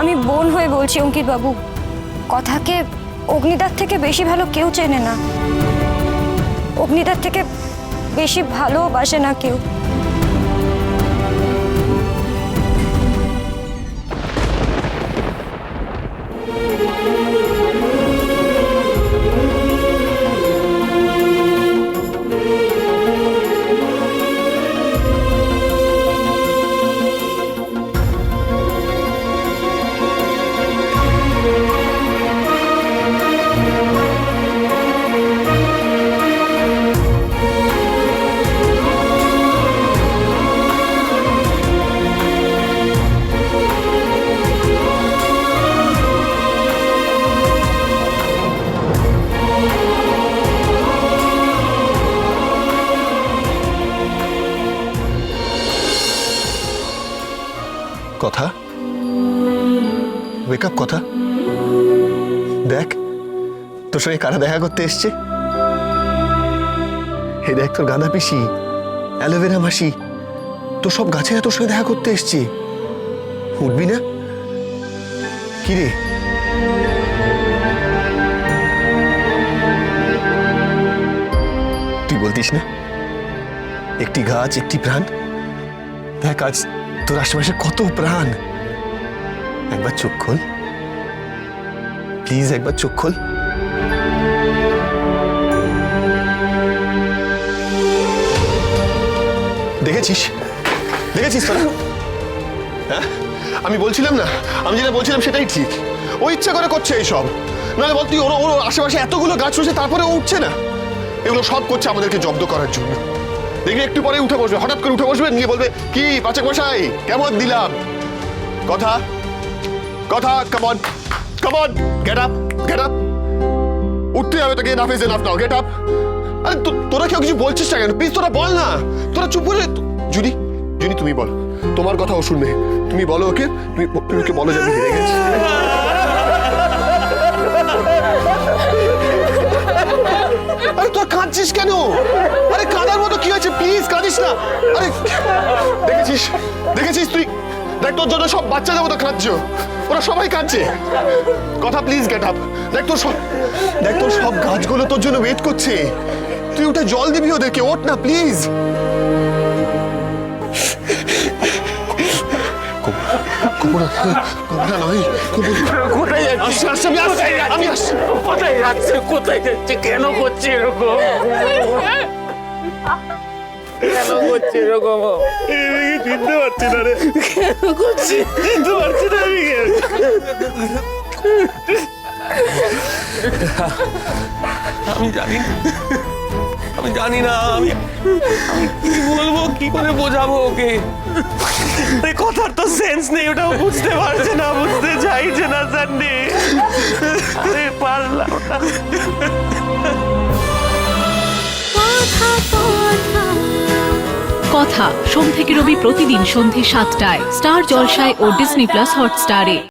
আমি বোন হয়ে বলছি অঙ্কিত বাবু, কথাকে অগ্নিদার থেকে বেশি ভালো কেউ চেনে না, অগ্নিদার থেকে বেশি ভালোবাসে না কেউ। কথা, ওয়েক আপ কথা। দেখ তোর সঙ্গে কারা দেখা করতে এসছে। হে দেখ তোর গাঁদা পিসি, অ্যালোভেরা মাসি, তোর সব গাছেরা তোর সঙ্গে দেখা করতে এসছে। উঠবি না? কি রে? তুই বলতিস না একটি গাছ একটি প্রাণ? দেখ আজ তোর আশেপাশে কত প্রাণ। একবার চোখ খোল প্লিজ, একবার চোখ খোল। দেখেছিস দেখেছিস তোরা? হ্যাঁ, আমি বলছিলাম না, আমি যেটা বলছিলাম সেটাই ঠিক। ও ইচ্ছা করে করছে এইসব, নাহলে বল তুই ওর আশেপাশে এতগুলো গাছ রয়েছে তারপরে ও উঠছে না। এগুলো সব করছে আমাদেরকে জব্দ করার জন্য। দেখবি একটু পরে উঠে বসবে, হঠাৎ করে উঠে বসবে, নিয়ে বলবে কি পাচক মশাই কেমন দিলাম। কথা কথা, come on come on, get up get up. উঠতে হবে তোকে, enough is enough now, get up. আরে তোরা কেউ কিছু বলছিস না কেন? প্লিজ তোরা বল না, তোরা চুপ করে। জুনি জুনি তুমি বল, তোমার কথা ও শুনবে। তুমি বলো ওকে, তুমি ওকে বলো যে আমি হেরে গেছি। আরে তোর কাঁদছিস কেন? আরে কাঁদার মতো কি হয়েছে? প্লিজ কাঁদিস না। আরে দেখেছিস দেখেছিস তুই? দেখ তোর জন্য সব বাচ্চাদের মতো কাঁদছো, ওরা সবাই কাঁদছে। কথা প্লিজ গেট আপ। দেখ তোর সব গাছগুলো তোর জন্য ওয়েট করছে। তুই উঠে জল দিবি ওদেরকে, ওঠ না প্লিজ। কোথায় যাচ্ছে, কোথায় যাচ্ছে, কেন করছে এরকম, কেন করছে এরকম? চিনতে পারছি না রে, কেন করছে চিনতে পারছি না আমি। আমি জানি না, আমি কি বলবো, কি করে বোঝাবো ওকে? কথার তো সেন্স নেই, ওটাও বুঝতে পারছে না, বুঝতে চাইছে না সান্ডি। পারলাম না। কথা সোম থেকে রবি প্রতিদিন সন্ধ্যে ৭টায় স্টার জলসায় ও ডিজনি প্লাস হটস্টারে।